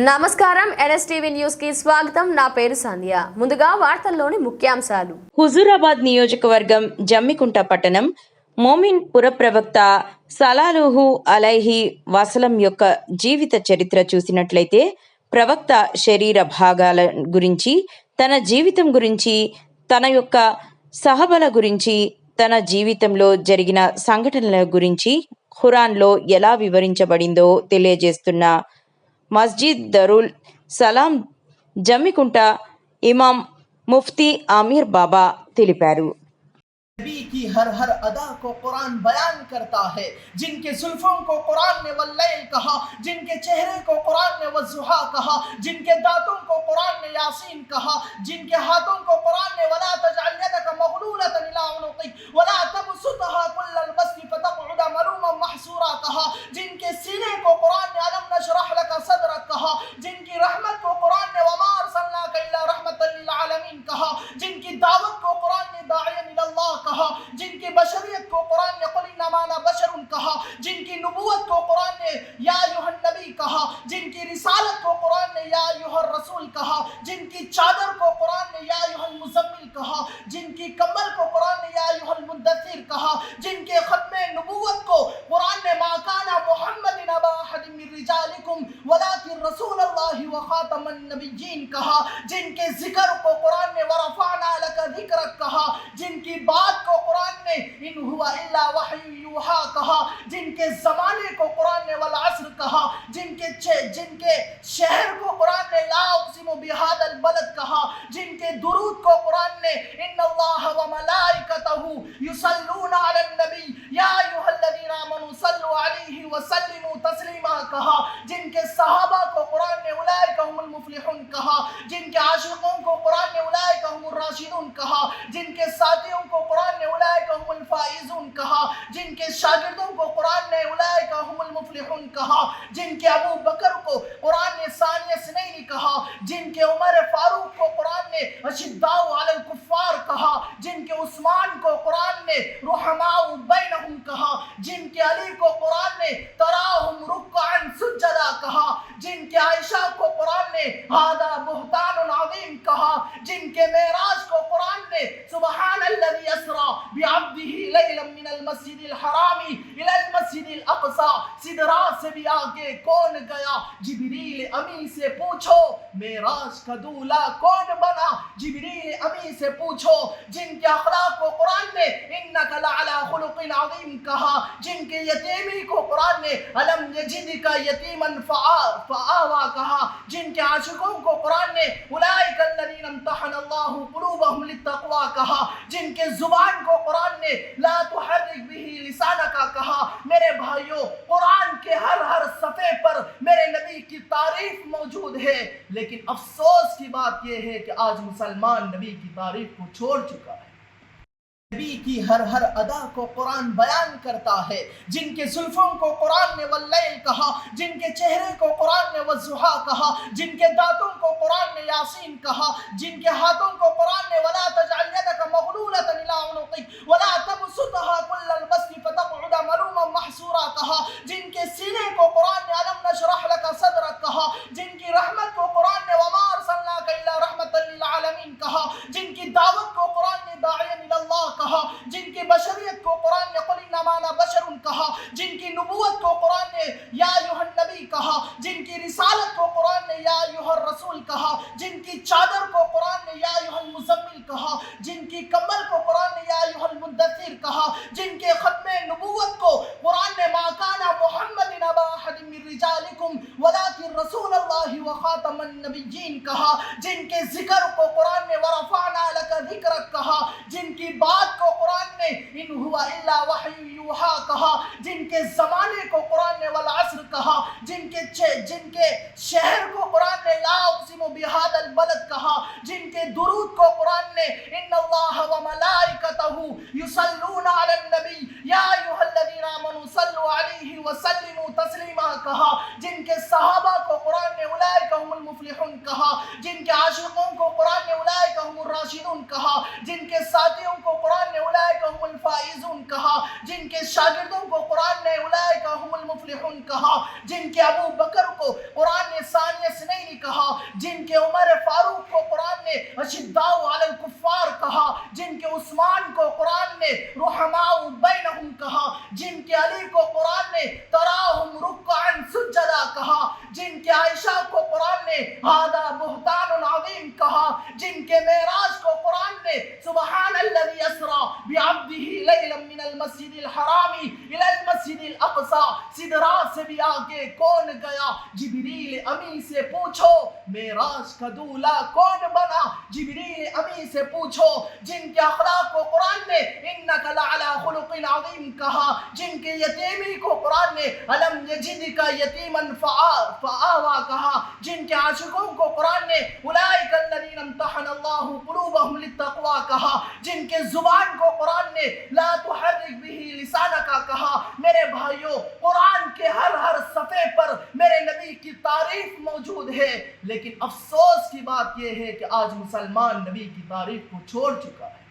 నమస్కారం NSTV news కి స్వాగతం. నా పేరు సంధ్య. ముందుగా వార్తల్లోని ముఖ్యాంశాలు. హుజూరాబాద్ నియోజకవర్గం జమ్మికుంట పట్టణం మోమిన్ పుర ప్రవక్త సలాలుహు అలైహి వసలం యొక్క జీవిత చరిత్ర చూసినట్లయితే ప్రవక్త శరీర భాగాల గురించి, తన జీవితం గురించి, తన యొక్క సహబల గురించి, తన జీవితంలో జరిగిన సంఘటనల గురించి ఖురాన్లో ఎలా వివరించబడిందో తెలియజేస్తున్న మస్జిద్ దరుల్ సలాం జమ్మికుంట ఇమాం ముఫ్తీ ఆమీర్ బాబా తెలిపారు. नबी की हर हर अदा को कुरान बयान करता है. जिनके जुल्फों को कुरान ने वल्लैल कहा, जिनके चेहरे को कुरान ने वज़ुहा कहा, जिनके दांतों को कुरान ने यासीन कहा, जिनके हाथों को कुरान ने वला तजअल यदक मग़लूलतन इला उनुक़िक वला तबसुतहा कुल्लल बस्ति फतक़उद मलूमन महसूरा कहा, जिनके सीने को कुरान ने अलम नशरह लक सदरक कहा, जिनकी रहमत को कुरान ने वमा अरसलनाका इल्ला रहमतल लिल आलमीन कहा, जिनकी दावत को कुरान ने दाइयन इलल्लाह कहा, जिनकी बशरियत को कुरान ने कुल इन्नमा अना बशरुन कहा, जिनकी नबुवत को कुरान ने या अय्युहन नबी कहा, जिनकी रिसालत को कुरान ने या अय्युहर रसूल कहा, जिनकी चादर को कुरान ने या अय्युहल मुज़म्मिल कहा, जिनकी कम्बल को कुरान ने या अय्युहल मुद्दस्सिर कहा, जिनके खत्मे नबुवत को कुरान ने मा काना मुहम्मदिन अबा अहदिन मिन रिजालिकुम वलाकिन रसूलुल्लाहि व खातमन नबिय्यीन कहा, जिनके जिक्र को कुरान ने वरफअना लक ज़िक्रक कहा, जिनकी बात को कुरान ने इन हुआ इल्ला वहयु यूहा कहा, जिनके ज़माने को कुरान ने वल अस्र कहा, जिनके शहर को कुरान ने ला उक़सिमु बिहादल बलद कहा, जिनके दुरूद को कुरान ने इन्नल्लाह व मलाइकतहु युसल्लूना अलन नबी या अय्युहल्लज़ीना आमनू सल्लु अलैहि व सल्लिमू तस्लीमा कहा, जिनके सहाबा को कुरान ने उलाइका हुमुल मुफ्लिहून कहा, जिनके आशिकों को कुरान ने उलाइका हुमुर राशिदून कहा, जिनके साथियों को कुरान ने उलाइका हुमुल फाइजून कहा, जिनके शागिर्दों को कुरान ने उलाइका हुमुल मुफ्लिहून कहा, जिनके अबू बकर को कुरान ने सानिया स्नैनी कहा, जिनके उमर फारूक को कुरान ने अशिद्दाउ अलल कुफ्फार कहा, जिनके उस्मान को कुरान ने रुहमाउ बैनहुम कहा, जिनके अली को कुरान ने तराहुम रुक्अन सुज्जदा कहा, जिनके आयशा को कुरान ने हादा बुहतानुन अज़ीम कहा, जिनके मेराज को कुरान ने सुब्हानल्लज़ी अस्रा बिअब्दिही लैलन मिनल मस्जिदिल हरामी इलल मस्जिदिल अक़सा, सिदरा से भी आगे कौन गया, जिब्रील अमी से पूछो मेराज का दूल्हा कौन बना, जिब्रील अमी से पूछो, जिनके अखलाक को कुरान ने इन्नका लअला खुलुक़िन अज़ीम कहा, जिनके यतीमी को कुरान ने अलम यजिदका यतीमन फआवा कहा, जिनके आशिकों को कुरान ने उलाइका अल्लज़ीना इम्तहनल्लाहु क़ुलूबहुम लित्तक़वा कहा, जिनके जुबान को कुरान ने ला तुहर्रिक बिही लिसानका कहा. मेरे भाइयों, कुरान के हर हर सफ़े पर मेरे नबी की तारीफ मौजूद है, लेकिन अफसोस की बात यह है कि आज मुसलमान नबी की तारीफ को छोड़ चुका है. नबी की हर हर अदा को कुरान बयान करता है. जिनके जुल्फों को कुरान ने वल्लैल कहा, जिनके चेहरे को कुरान ने वज़ुहा कहा, जिनके दांतों को कुरान ने यासीन कहा, जिनके हाथों को कुरान ने वला तजअल यदक मग़लूलतन इला उनुक़िक वला तबसुतहा कुल्लल बस्ति फतक़उद मलूमन महसूरा कहा, जिनके सीने को कुरान ने अलम नशरह लक सदरक कहा, जिनकी रहमत को कुरान ने वमा अरसलनाका इल्ला रहमतल लिल आलमीन कहा, जिनकी दावत को कुरान ने दाइयन इलल्लाह कहा, जिनकी बशरियत को कुरान ने कुल इन्नमा अना बशरुन कहा, जिनकी नबुवत को कुरान ने या अय्युहन नबी कहा, जिनकी रिसालत को कुरान ने या अय्युहर रसूल कहा, जिनकी चादर को कुरान ने या अय्युहल मुज़म्मिल कहा, जिनकी कम्बल को कुरान ने या अय्युहल मुद्दस्सिर कहा, जिनके खत्मे नबुवत को कुरान ने मा काना मुहम्मदिन अबा अहदिन मिन रिजालिकुम वलाकिन रसूलुल्लाहि व खातमन नबिय्यीन कहा, जिनके जिक्र को कुरान ने वरफअना लक ज़िक्रक कहा, जिनकी बात को कुरान ने इन हुआ इल्ला वहयु यूहा कहा, जिनके ज़माने को कुरान ने वल अस्र कहा, जिनके शहर को कुरान ने ला उक़सिमु बिहादल बलद कहा, जिनके दुरूद को कुरान ने इन्नल्लाह व मलाइकतहु युसल्लूना अलन नबी या अय्युहल्लज़ीना आमनू सल्लु अलैहि व सल्लिमू तस्लीमा कहा, जिनके सहाबा को कुरान ने उलाइका हुमुल मुफ्लिहून कहा, जिनके आशिकों को कुरान ने उलाइका हुमुर राशिदून कहा, जिनके साथियों को कुरान ने उलाइका हुमुल फाइजून कहा, جن کے شاگردوں کو قرآن نے اولئک هم المفلحون کہا، جن کے ابو بکر کو قرآن نے ثانی اثنین کہا، جن کے عمر فاروق کو قرآن نے اشداء علی الکفار کہا، جن کے عثمان کو قرآن نے رحماء بینہم کہا، جن کے علی کو قرآن نے تراہم رکعا سجدا کہا، جن کے عائشہ کو قرآن نے ھذا بہتان عظیم کہا، جن کے معراج کو قرآن نے سبحان الذی اسری بعبدہ لیلا من المسجد الحرام الی المسجد الاقصی، سدرا سے بھی آگے کون گیا؟ جبریل امی سے پوچھو معراج کا دولہ کون بنا؟ جبریل امی سے پوچھو، جن کے اخلاق کو قرآن نے انک لعلی خلق عظیم کہا، جن کے یتیمی کو قرآن نے الم یجدک یتیما فآوی کہا، جن کے عاشقوں کو قرآن نے اولئک الذین امتحن اللہ قلوبہم للتقوی کہا، جن کے زبان کو قرآن نے لا تحرک بہ لسانک کہا۔ میرے بھائیوں، قرآن کے ہر صفحے پر میرے نبی کی تعریف موجود ہے، لیکن افسوس کی بات یہ ہے کہ آج مسلمان نبی کی تعریف کو چھوڑ چکا ہے۔